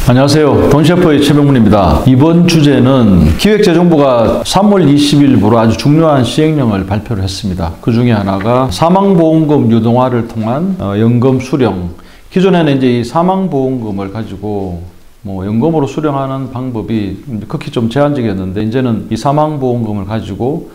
안녕하세요. 돈셰프의 최병문입니다. 이번 주제는 기획재정부가 3월 20일부로 아주 중요한 시행령을 발표를 했습니다. 그 중에 하나가 사망보험금 유동화를 통한 연금 수령. 기존에는 이제 이 사망보험금을 가지고 연금으로 수령하는 방법이 극히 좀 제한적이었는데, 이제는 이 사망보험금을 가지고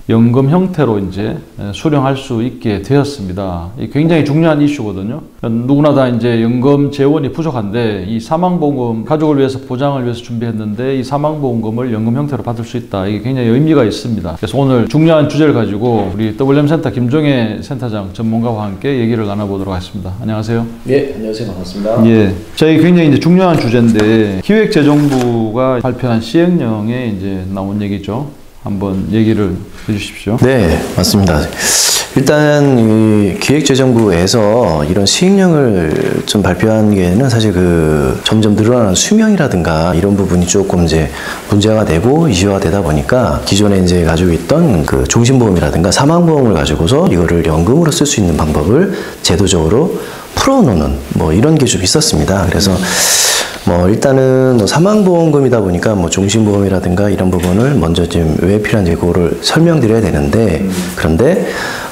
연금 형태로 이제 수령할 수 있게 되었습니다. 이 굉장히 중요한 이슈거든요. 누구나 다 이제 연금 재원이 부족한데, 이 사망보험금 가족을 위해서 보장을 위해서 준비했는데 이 사망보험금을 연금 형태로 받을 수 있다. 이게 굉장히 의미가 있습니다. 그래서 오늘 중요한 주제를 가지고 우리 WM센터 김종혜 센터장 전문가와 함께 얘기를 나눠보도록 하겠습니다. 안녕하세요. 예, 안녕하세요. 반갑습니다. 예, 저희 굉장히 이제 중요한 주제인데, 기획재정부가 발표한 시행령에 이제 나온 얘기죠. 한번 얘기를 해주십시오. 네, 맞습니다. 일단 이 기획재정부에서 이런 시행령을 좀 발표한 게는 사실 점점 늘어나는 수명이라든가 이런 부분이 조금 이제 문제가 되고 이슈화 되다 보니까, 기존에 이제 가지고 있던 종신보험이라든가 사망보험을 가지고서 이거를 연금으로 쓸 수 있는 방법을 제도적으로 풀어놓는 이런 게 좀 있었습니다. 그래서 일단은 사망보험금이다 보니까 종신보험이라든가 이런 부분을 먼저 좀 왜 필요한지 그거를 설명드려야 되는데, 그런데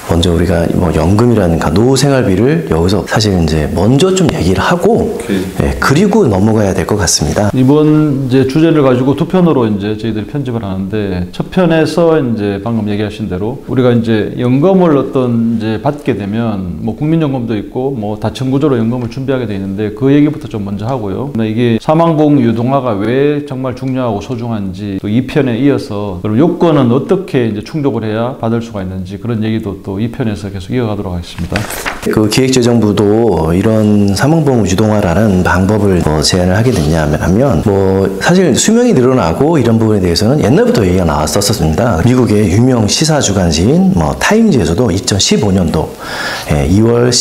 먼저 우리가 연금이라든가 노후생활비를 여기서 사실 이제 먼저 좀 얘기를 하고, 예, 그리고 넘어가야 될 것 같습니다. 이번 이제 주제를 가지고 두 편으로 이제 저희들이 편집을 하는데, 첫 편에서 이제 방금 얘기하신 대로 우리가 이제 연금을 이제 받게 되면 국민연금도 있고 다층 구조로 연금을 준비하게 돼 있는데, 그 얘기부터 좀 먼저 하고요. 이게 사망보험 유동화가 왜 정말 중요하고 소중한지, 또 2편에 이어서 그럼 요건은 어떻게 이제 충족을 해야 받을 수가 있는지, 그런 얘기도 또 2편에서 계속 이어가도록 하겠습니다. 기획재정부도 이런 사망보험 유동화라는 방법을 제안을 하게 됐냐면, 사실 수명이 늘어나고 이런 부분에 대해서는 옛날부터 얘기가 나왔었습니다. 미국의 유명 시사 주간지인 타임즈에서도 2015년도 2월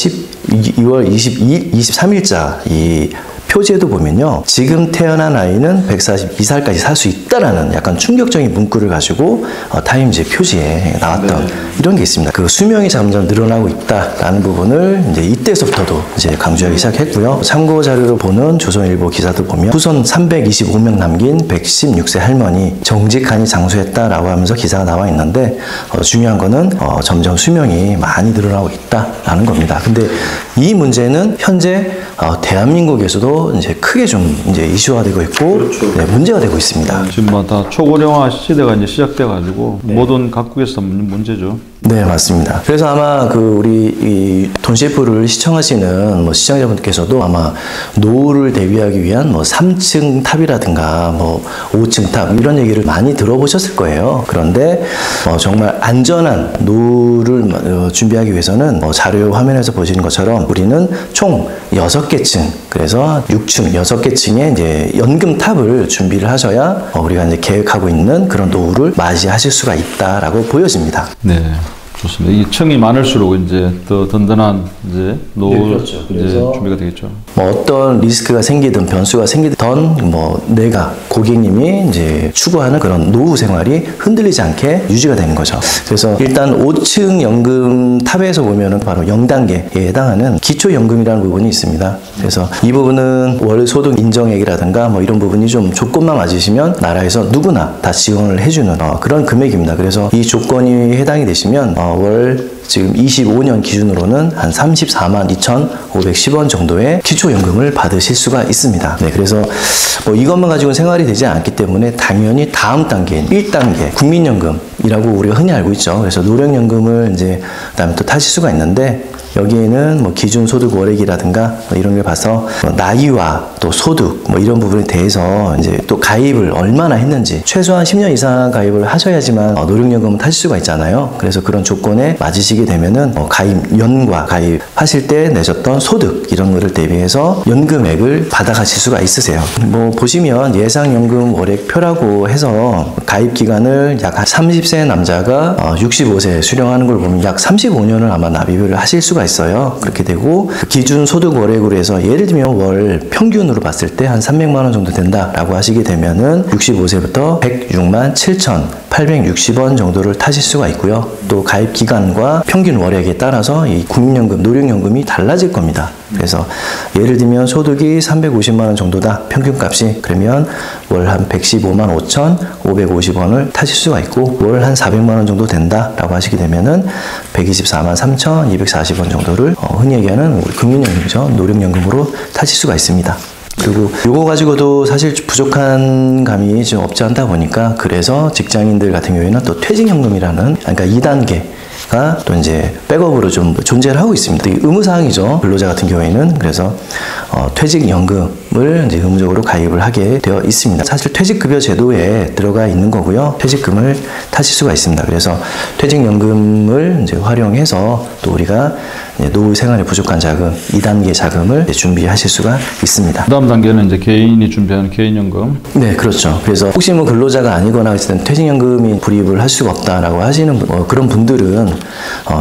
23일자 이 표지에도 보면요, 지금 태어난 아이는 142살까지 살 수 있다라는 약간 충격적인 문구를 가지고 타임즈 표지에 나왔던 이런 게 있습니다. 수명이 점점 늘어나고 있다라는 부분을 이제 이때서부터도 이제 강조하기 시작했고요. 참고 자료로 보는 조선일보 기사도 보면, 후손 325명 남긴 116세 할머니 정직하니 장수했다라고 하면서 기사가 나와 있는데, 중요한 거는 점점 수명이 많이 늘어나고 있다라는 겁니다. 근데 이 문제는 현재 대한민국에서도 이제 크게 좀 이제 이슈화되고 있고, 그렇죠. 네, 문제가 되고 있습니다. 지금 다 초고령화 시대가 이제 시작돼가지고 모든 각국에서 문제죠. 네, 맞습니다. 그래서 아마 우리 이 돈셰프를 시청하시는 시청자분께서도 아마 노후를 대비하기 위한 3층 탑이라든가 5층 탑 이런 얘기를 많이 들어보셨을 거예요. 그런데 정말 안전한 노후를 준비하기 위해서는 자료 화면에서 보시는 것처럼 우리는 총 6개 층, 그래서 6층, 6개 층의 이제 연금 탑을 준비를 하셔야 우리가 이제 계획하고 있는 그런 노후를 맞이하실 수가 있다라고 보여집니다. 네. 좋습니다. 이 층이 많을수록 이제 더 든든한 이제 노후, 네, 그렇죠. 이제 준비가 되겠죠. 어떤 리스크가 생기든 변수가 생기든 내가 고객님이 이제 추구하는 그런 노후 생활이 흔들리지 않게 유지가 되는 거죠. 그래서 일단 5층 연금 탑에서 보면은 바로 0단계에 해당하는 기초연금이라는 부분이 있습니다. 그래서 이 부분은 월소득 인정액이라든가 이런 부분이 좀 조건만 맞으시면 나라에서 누구나 다 지원을 해주는 그런 금액입니다. 그래서 이 조건이 해당이 되시면 월 지금 25년 기준으로는 한 34만 2,510원 정도의 기초연금을 받으실 수가 있습니다. 네, 그래서 이것만 가지고는 생활이 되지 않기 때문에 당연히 다음 단계인 1단계 국민연금이라고 우리가 흔히 알고 있죠. 그래서 노령연금을 이제 그다음에 또 타실 수가 있는데, 여기에는 기준 소득 월액이라든가 이런 걸 봐서 나이와 또 소득 이런 부분에 대해서 이제 또 가입을 얼마나 했는지, 최소한 10년 이상 가입을 하셔야지만 노령연금을 타실 수가 있잖아요. 그래서 그런 조건에 맞으시게 되면은 가입연과 가입하실 때 내셨던 소득 이런 거를 대비해서 연금액을 받아가실 수가 있으세요. 보시면 예상연금 월액표라고 해서 가입 기간을 약 30세 남자가 65세 수령하는 걸 보면 약 35년을 아마 납입을 하실 수가 있어요. 그렇게 되고, 기준 소득 월액으로 해서 예를 들면 월 평균으로 봤을 때 한 300만 원 정도 된다라고 하시게 되면은 65세부터 106만 7천 860원 정도를 타실 수가 있고요. 또 가입 기간과 평균 월액에 따라서 이 국민연금, 노령연금이 달라질 겁니다. 그래서 예를 들면 소득이 350만 원 정도다, 평균값이. 그러면 월 한 115만 5,550원을 타실 수가 있고, 월 한 400만 원 정도 된다라고 하시게 되면은 124만 3,240원 정도를 흔히 얘기하는 우리 국민연금이죠. 노령연금으로 타실 수가 있습니다. 그리고 이거 가지고도 사실 부족한 감이 좀 없지 않다 보니까, 그래서 직장인들 같은 경우에는 또 퇴직연금이라는, 그러니까 2단계가 또 이제 백업으로 좀 존재를 하고 있습니다. 의무사항이죠, 근로자 같은 경우에는. 그래서 퇴직연금을 이제 의무적으로 가입을 하게 되어 있습니다. 사실 퇴직급여 제도에 들어가 있는 거고요. 퇴직금을 타실 수가 있습니다. 그래서 퇴직연금을 이제 활용해서 또 우리가 노후 생활에 부족한 자금, 2단계 자금을 준비하실 수가 있습니다. 그 다음 단계는 이제 개인이 준비하는 개인연금. 네, 그렇죠. 그래서 혹시 뭐 근로자가 아니거나 했을 때 퇴직연금이 불입을 할 수가 없다라고 하시는 그런 분들은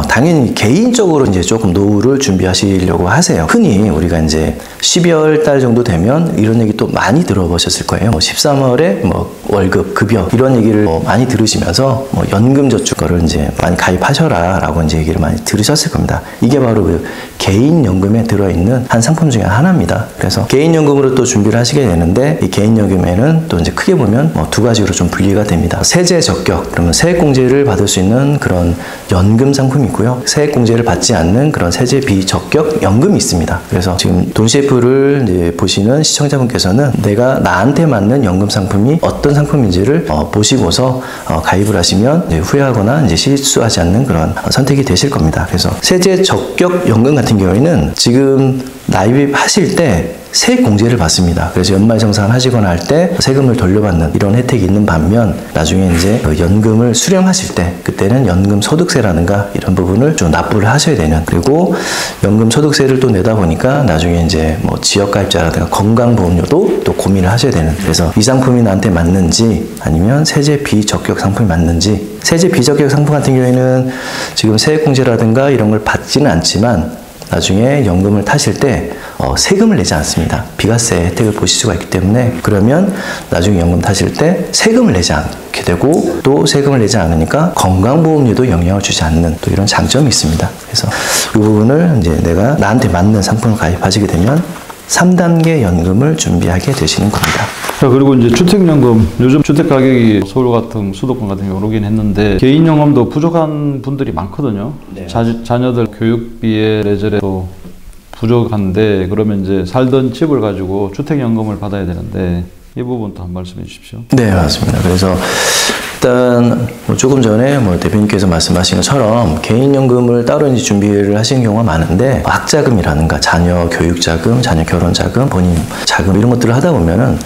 당연히 개인적으로 이제 조금 노후를 준비하시려고 하세요. 흔히 우리가 이제 12월 달 정도 되면 이런 얘기 또 많이 들어보셨을 거예요. 13월에 월급, 급여 이런 얘기를 많이 들으시면서 연금저축 거를 이제 많이 가입하셔라라고 이제 얘기를 많이 들으셨을 겁니다. 이게 바로 그 개인연금에 들어있는 한 상품 중에 하나입니다. 그래서 개인연금으로 또 준비를 하시게 되는데, 이 개인연금에는 또 이제 크게 보면 두 가지로 좀 분리가 됩니다. 세제 적격, 그러면 세액공제를 받을 수 있는 그런 연금 상품이 있고요. 세액공제를 받지 않는 그런 세제 비적격 연금이 있습니다. 그래서 지금 돈 CF를 이제 보시는 시청자분께서는 내가 나한테 맞는 연금 상품이 어떤 상품인지를 보시고서 가입을 하시면 이제 후회하거나 이제 실수하지 않는 그런 선택이 되실 겁니다. 그래서 세제 적격 연금 같은 경우에는 지금 납입하실 때 세액공제를 받습니다. 그래서 연말정산을 하시거나 할 때 세금을 돌려받는 이런 혜택이 있는 반면, 나중에 이제 연금을 수령하실 때 그때는 연금 소득세라든가 이런 부분을 좀 납부를 하셔야 되는, 그리고 연금 소득세를 또 내다 보니까 나중에 이제 지역가입자라든가 건강보험료도 또 고민을 하셔야 되는, 그래서 이 상품이 나한테 맞는지 아니면 세제 비적격 상품이 맞는지. 세제 비적격 상품 같은 경우에는 지금 세액공제라든가 이런 걸 받지는 않지만 나중에 연금을 타실 때 세금을 내지 않습니다. 비과세 혜택을 보실 수가 있기 때문에, 그러면 나중에 연금 타실 때 세금을 내지 않게 되고, 또 세금을 내지 않으니까 건강보험료도 영향을 주지 않는 또 이런 장점이 있습니다. 그래서 이 부분을 이제 내가 나한테 맞는 상품을 가입하시게 되면 3단계 연금을 준비하게 되시는 겁니다. 자, 그리고 이제 주택연금, 요즘 주택 가격이 서울 같은 수도권 같은 경우 오르긴 했는데, 개인연금도 부족한 분들이 많거든요. 네. 자녀들 교육비에 레저에도 부족한데, 그러면 이제 살던 집을 가지고 주택연금을 받아야 되는데, 이 부분도 한 말씀해 주십시오. 네, 맞습니다. 그래서 일단 조금 전에 대표님께서 말씀하신 것처럼 개인연금을 따로 이제 준비를 하시는 경우가 많은데, 학자금이라든가 자녀 교육자금, 자녀 결혼자금, 본인 자금 이런 것들을 하다 보면은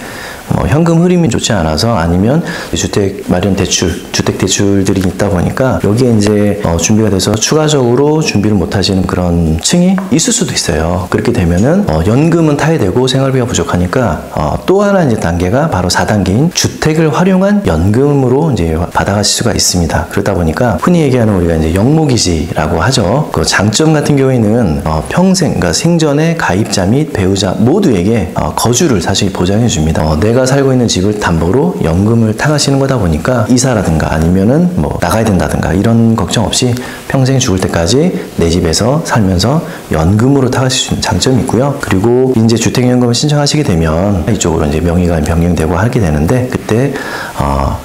현금 흐름이 좋지 않아서, 아니면 주택 마련 대출, 주택 대출들이 있다 보니까 여기에 이제 준비가 돼서 추가적으로 준비를 못 하시는 그런 층이 있을 수도 있어요. 그렇게 되면은 연금은 타야 되고 생활비가 부족하니까 또 하나 이제 단계가 바로 4단계인 주택을 활용한 연금으로 이제 받아가실 수가 있습니다. 그러다 보니까 흔히 얘기하는 우리가 이제 영목이지라고 하죠. 그 장점 같은 경우에는 평생, 그러니까 생전에 가입자 및 배우자 모두에게 거주를 사실 보장해 줍니다. 내가 살고 있는 집을 담보로 연금을 타가시는 거다 보니까 이사라든가 아니면은 나가야 된다든가 이런 걱정 없이 평생 죽을 때까지 내 집에서 살면서 연금으로 타가실 수 있는 장점이 있고요. 그리고 이제 주택연금을 신청하시게 되면 이쪽으로 이제 명의가 변경되고 하게 되는데, 그때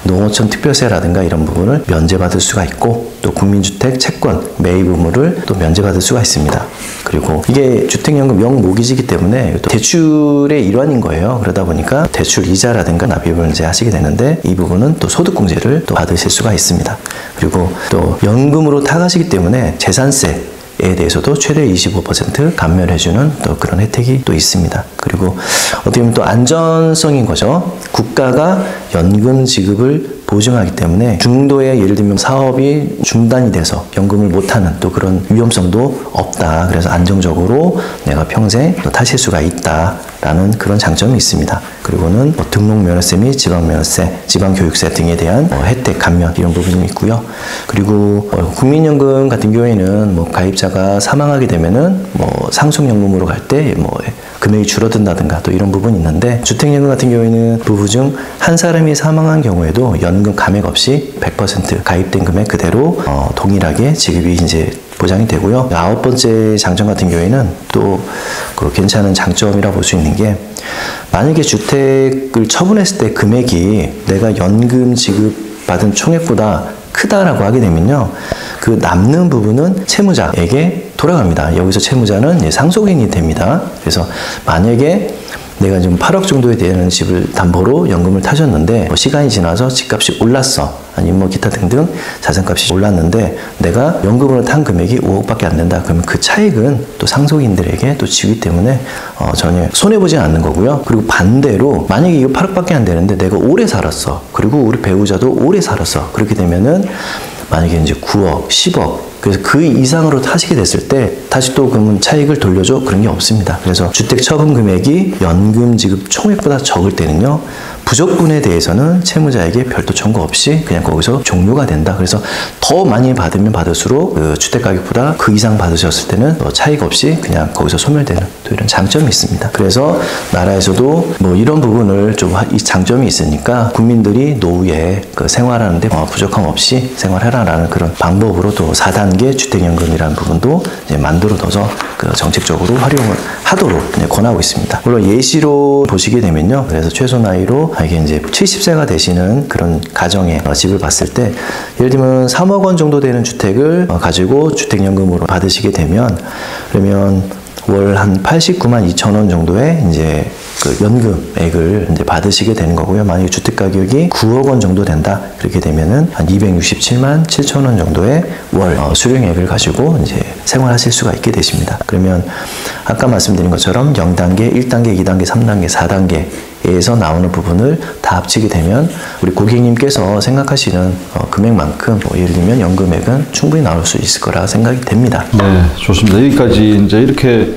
농어촌 특별세라든가 이런 부분을 면제받을 수가 있고, 또 국민주택 채권 매입 의무를 또 면제받을 수가 있습니다. 그리고 이게 주택연금 영모기지이기 때문에 또 대출의 일환인 거예요. 그러다 보니까 대출 이자라든가 납입을 이제 하시게 되는데, 이 부분은 또 소득공제를 또 받으실 수가 있습니다. 그리고 또 연금으로 타가시기 때문에 재산세에 대해서도 최대 25% 감면해주는 또 그런 혜택이 또 있습니다. 그리고 어떻게 보면 또 안전성인 거죠. 국가가 연금 지급을 보증하기 때문에 중도에 예를 들면 사업이 중단이 돼서 연금을 못하는 또 그런 위험성도 없다. 그래서 안정적으로 내가 평생 또 타실 수가 있다라는 그런 장점이 있습니다. 그리고는 등록면허세 및 지방면허세, 지방교육세 등에 대한 혜택 감면 이런 부분이 있고요. 그리고 국민연금 같은 경우에는 가입자가 사망하게 되면은 상속연금으로 갈 때 금액이 줄어든다든가 또 이런 부분이 있는데, 주택연금 같은 경우에는 부부 중 한 사람이 사망한 경우에도 연금 감액 없이 100% 가입된 금액 그대로 동일하게 지급이 이제 보장이 되고요. 9번째 장점 같은 경우에는 또 그 괜찮은 장점이라 볼 수 있는 게, 만약에 주택을 처분했을 때 금액이 내가 연금 지급받은 총액보다 크다라고 하게 되면요, 그 남는 부분은 채무자에게 돌아갑니다. 여기서 채무자는 상속인이 됩니다. 그래서 만약에 내가 지금 8억 정도에 되는 집을 담보로 연금을 타셨는데 시간이 지나서 집값이 올랐어, 아니면 기타 등등 자산값이 올랐는데 내가 연금으로 탄 금액이 5억밖에 안 된다. 그러면 그 차익은 또 상속인들에게 또 지기 때문에 전혀 손해보지 않는 거고요. 그리고 반대로 만약에 이거 8억밖에 안 되는데 내가 오래 살았어, 그리고 우리 배우자도 오래 살았어, 그렇게 되면은 만약에 이제 9억, 10억, 그래서 그 이상으로 타시게 됐을 때 다시 또 그러면 차익을 돌려줘? 그런 게 없습니다. 그래서 주택 처분 금액이 연금 지급 총액보다 적을 때는요, 부적분에 대해서는 채무자에게 별도 청구 없이 그냥 거기서 종료가 된다. 그래서 더 많이 받으면 받을수록 그 주택 가격보다 그 이상 받으셨을 때는 차익 없이 그냥 거기서 소멸되는 또 이런 장점이 있습니다. 그래서 나라에서도 뭐 이런 부분을 좀 이 장점이 있으니까 국민들이 노후에 그 생활하는데 부족함 없이 생활해라라는 그런 방법으로 또 4단계 주택연금이라는 부분도 이제 만들어둬서 그 정책적으로 활용을 하도록 권하고 있습니다. 물론 예시로 보시게 되면요, 그래서 최소 나이로 이게 이제 70세가 되시는 그런 가정의 집을 봤을 때, 예를 들면 3억 원 정도 되는 주택을 가지고 주택연금으로 받으시게 되면, 그러면 월 한 89만 2천 원 정도의 이제 그 연금액을 이제 받으시게 되는 거고요. 만약에 주택 가격이 9억 원 정도 된다, 그렇게 되면은 한 267만 7천 원 정도의 월 수령액을 가지고 이제 생활하실 수가 있게 되십니다. 그러면 아까 말씀드린 것처럼 0단계, 1단계, 2단계, 3단계, 4단계에서 나오는 부분을 다 합치게 되면 우리 고객님께서 생각하시는 금액만큼 예를 들면 연금액은 충분히 나올 수 있을 거라 생각이 됩니다. 네, 좋습니다. 여기까지 이제 이렇게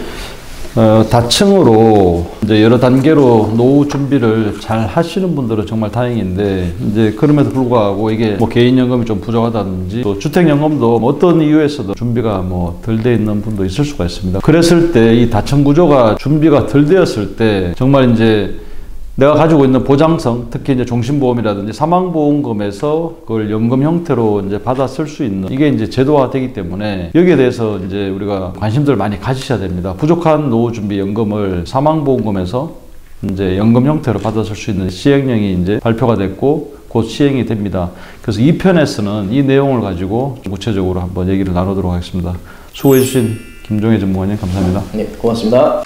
다층으로 이제 여러 단계로 노후 준비를 잘 하시는 분들은 정말 다행인데, 이제 그럼에도 불구하고 이게 뭐 개인연금이 좀 부족하다든지 또 주택연금도 어떤 이유에서도 준비가 뭐 덜 돼 있는 분도 있을 수가 있습니다. 그랬을 때 이 다층 구조가 준비가 덜 되었을 때 정말 이제 내가 가지고 있는 보장성, 특히 이제 종신보험이라든지 사망보험금에서 그걸 연금 형태로 이제 받아 쓸 수 있는, 이게 이제 제도화 되기 때문에 여기에 대해서 이제 우리가 관심들 많이 가지셔야 됩니다. 부족한 노후준비 연금을 사망보험금에서 이제 연금 형태로 받아 쓸 수 있는 시행령이 이제 발표가 됐고 곧 시행이 됩니다. 그래서 2편에서는 이 내용을 가지고 구체적으로 한번 얘기를 나누도록 하겠습니다. 수고해주신 김종혜 전문가님 감사합니다. 네, 고맙습니다.